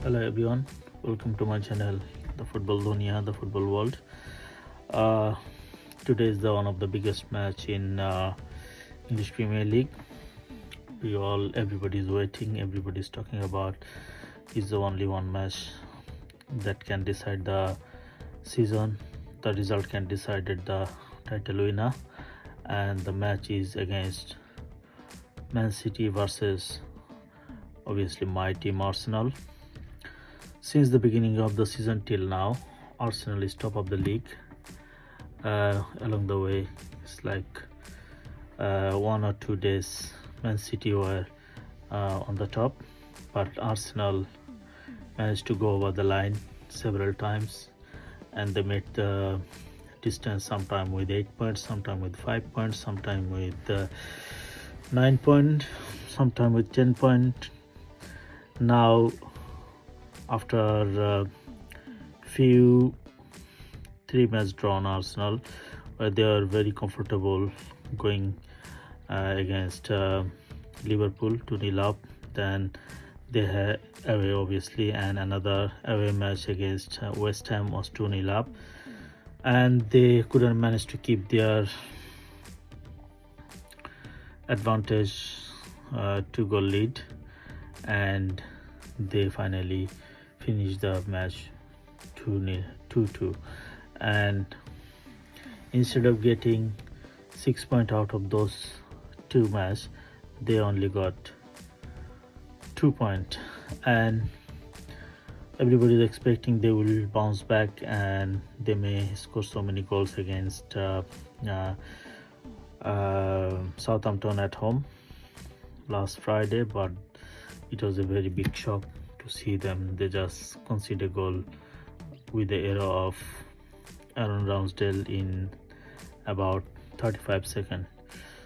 Hello everyone, welcome to my channel, the Football Dunia, the Football World. Uh, Today is the one of the biggest match in English Premier League. Everybody is waiting, everybody is talking about. Is the only one match that can decide the season. The result can decide the title winner, and the match is against ManCity versus obviously my team Arsenal. Since the beginning of the season till now, Arsenal is top of the league. Along the way, it's like 1 or 2 days ManCity were on the top, but Arsenal managed to go over the line several times, and they made the distance sometime with 8 points, sometime with 5 points, sometime with 9 points, sometime with 10 points. Now after few 3 match drawn Arsenal, where they are very comfortable going against Liverpool 2-0 up. Then they had away obviously, and another away match against West Ham was 2-0 up, and they couldn't manage to keep their advantage 2-goal lead, and they finally finished the match 2-2, and instead of getting 6 points out of those 2 matches, they only got 2 points, and everybody is expecting they will bounce back and they may score so many goals against Southampton at home last Friday. But it was a very big shock to see them. They just conceded a goal with the error of Aaron Ramsdale in about 35 seconds.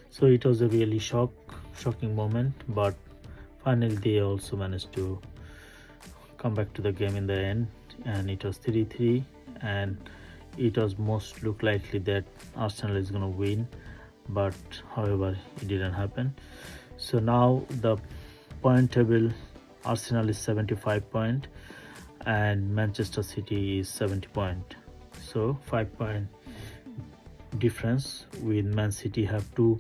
So it was a really shocking moment, but finally they also managed to come back to the game in the end, and it was 3-3, and it was most look likely that Arsenal is going to win, but however it didn't happen. So now the point table, Arsenal is 75 points and Manchester City is 70 points. So 5 point difference. With Man City have 2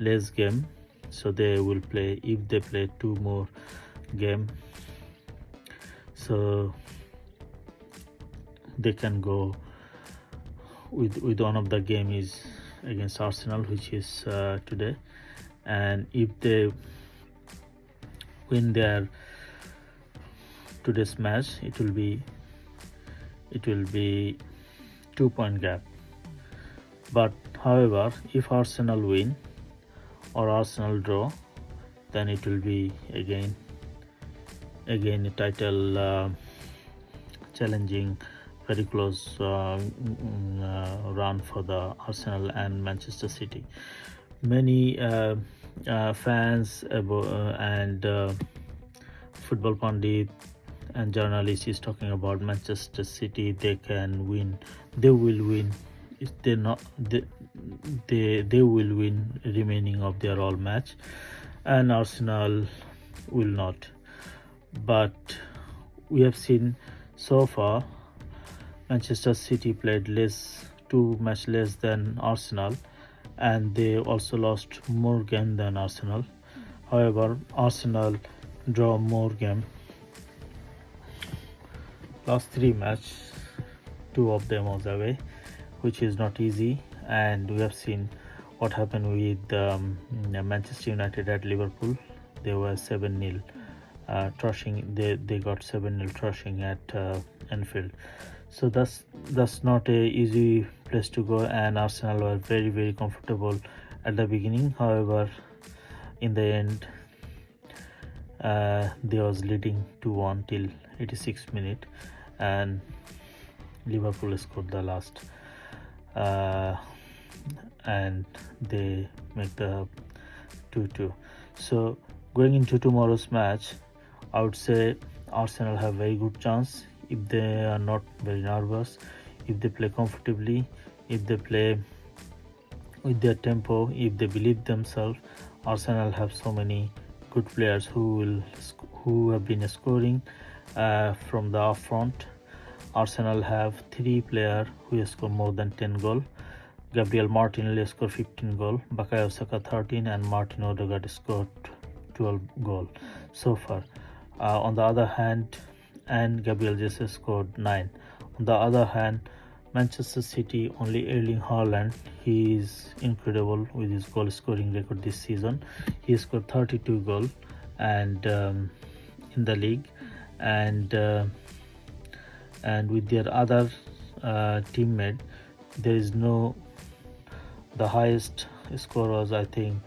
less game, so they will play, if they play 2 more game, so they can go with one of the game is against Arsenal, which is today, and if they win their today's match, it will be 2 point gap. But however, if Arsenal win or Arsenal draw, then it will be again a title challenging, very close run for the Arsenal and Manchester City. Many fans and football pundit and journalists is talking about Manchester City. They can win, they will win. If they not, they will win remaining of their all match, and Arsenal will not. But we have seen so far Manchester City played 2 match less than Arsenal, and they also lost more game than Arsenal. However, Arsenal draw more game. Last 3 match, 2 of them was away, which is not easy, and we have seen what happened with Manchester United at Liverpool. They were 7-0 thrashing. They got 7-0 thrashing at Anfield. So that's not a easy place to go, and Arsenal were very, very comfortable at the beginning. However, in the end, they was leading 2-1 till 86 minute, and Liverpool scored the last, and they make the 2-2. So going into tomorrow's match, I would say Arsenal have very good chance if they are not very nervous, if they play comfortably, if they play with their tempo, if they believe themselves. Arsenal have so many good players who who have been scoring from the up front. Arsenal have 3 players who score more than 10 goals. Gabriel Martinelli scored 15 goals, Bukayo Saka 13, and Martin Odegaard scored 12 goals so far. On the other hand, and Gabriel Jesus scored 9. On the other hand, Manchester City, only Erling Haaland, he is incredible with his goal scoring record this season. He scored 32 goals and in the league, and with their other teammate, there is no, the highest score was, I think,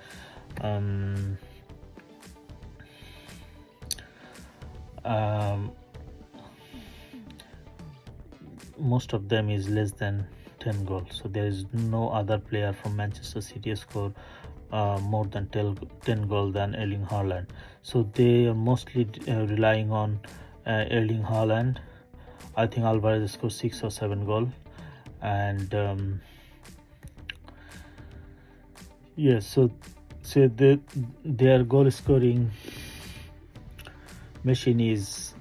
most of them is less than 10 goals. So there is no other player from Manchester City score more than 10 goals than Erling Haaland. So they are mostly relying on Erling Haaland. I think Alvarez scored 6 or 7 goals, and yes, so their goal scoring machine is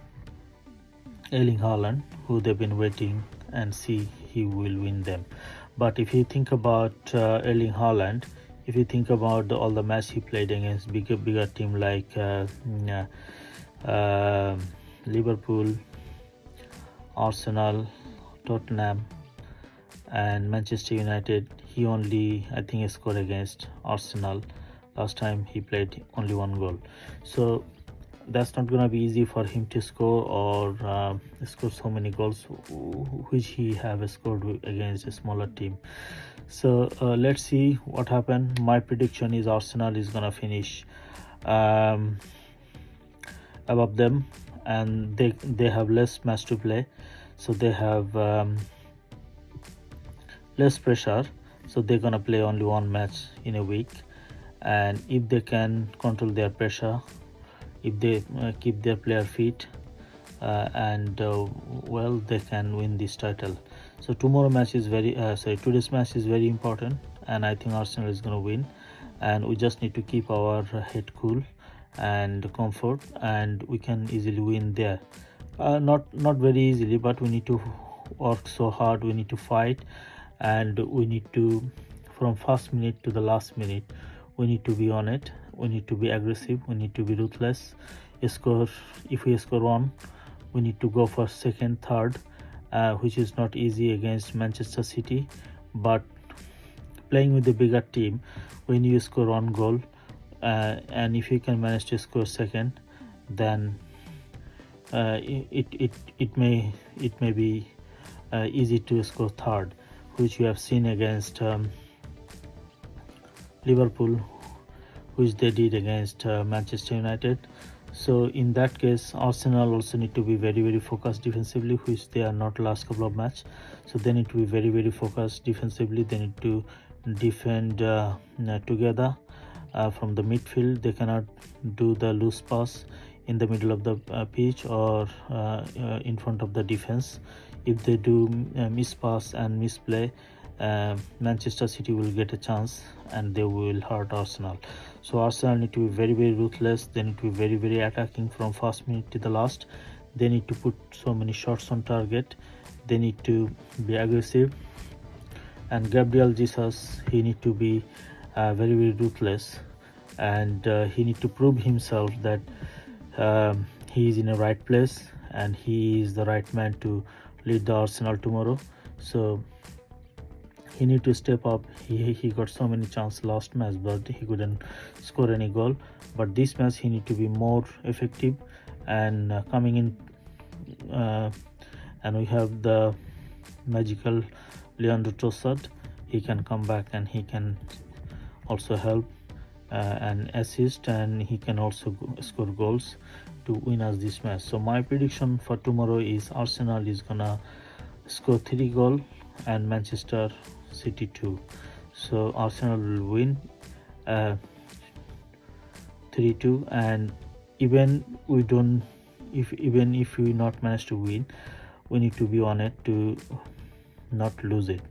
Erling Haaland, who they've been waiting and see he will win them. But if you think about Erling Haaland, if you think about all the match he played against bigger team like Liverpool, Arsenal, Tottenham, and Manchester United, he only, I think, scored against Arsenal. Last time he played only 1 goal. So that's not gonna be easy for him to score or score so many goals which he have scored against a smaller team. So let's see what happened. My prediction is Arsenal is gonna finish above them, and they have less match to play, so they have less pressure, so they're gonna play only 1 match in a week. And if they can control their pressure, if they keep their player fit, and well, they can win this title. So today's match is very important, and I think Arsenal is going to win, and we just need to keep our head cool and comfort, and we can easily win there. Not very easily, but we need to work so hard, we need to fight, and we need to, from first minute to the last minute, we need to be on it, we need to be aggressive, we need to be ruthless. If we score 1, we need to go for second, third, which is not easy against Manchester City. But playing with the bigger team, when you score 1 goal, and if you can manage to score second, then it may be easy to score third, which you have seen against Liverpool, which they did against Manchester United. So in that case, Arsenal also need to be very focused defensively, which they are not last couple of matches. So they need to be very focused defensively. They need to defend together from the midfield. They cannot do the loose pass in the middle of the pitch or in front of the defense. If they do miss pass and misplay, Manchester City will get a chance and they will hurt Arsenal. So Arsenal need to be very ruthless. They need to be very attacking from first minute to the last. They need to put so many shots on target. They need to be aggressive, and Gabriel Jesus, he need to be very ruthless, and he need to prove himself that he is in the right place and he is the right man to lead the Arsenal tomorrow. So he need to step up. He got so many chances last match, but he couldn't score any goal. But this match he need to be more effective and coming in. And we have the magical Leandro Trossard. He can come back and he can also help and assist, and he can also score goals to win us this match. So my prediction for tomorrow is Arsenal is gonna score 3 goals and Manchester City 2. So Arsenal will win 3-2, and even if we not manage to win, we need to be on it to not lose it.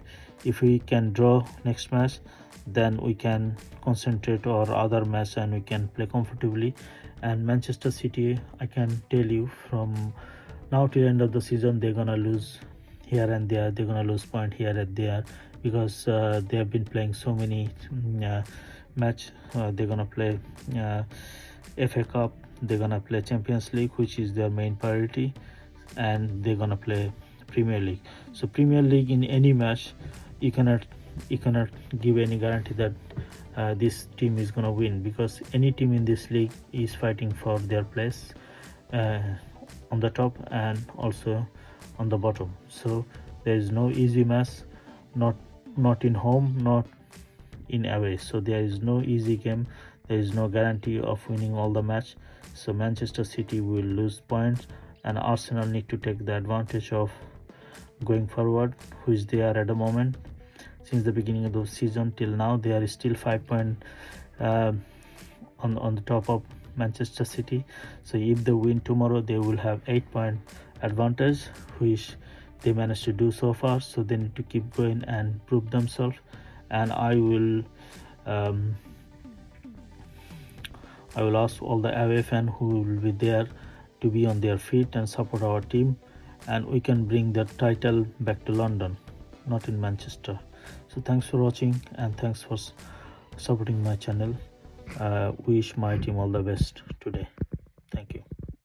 If we can draw next match, then we can concentrate our other match and we can play comfortably. And Manchester City, I can tell you, from now till end of the season, they're gonna lose here and there. They're gonna lose point here and there, because they have been playing so many match. They're gonna play FA Cup, they're gonna play Champions League, which is their main priority, and they're gonna play Premier League. So Premier League, in any match, you cannot give any guarantee that this team is gonna win, because any team in this league is fighting for their place on the top and also on the bottom. So there is no easy match, not in home, not in away. So there is no easy game, there is no guarantee of winning all the match. So Manchester City will lose points, and Arsenal need to take the advantage of going forward, which they are at the moment. Since the beginning of the season till now, they are still 5 points on the top of Manchester City. So if they win tomorrow, they will have 8 point advantage, which they managed to do so far. So they need to keep going and prove themselves. And I will ask all the away fans who will be there to be on their feet and support our team, and we can bring the title back to London, not in Manchester. So thanks for watching, and thanks for supporting my channel. Wish my team all the best today.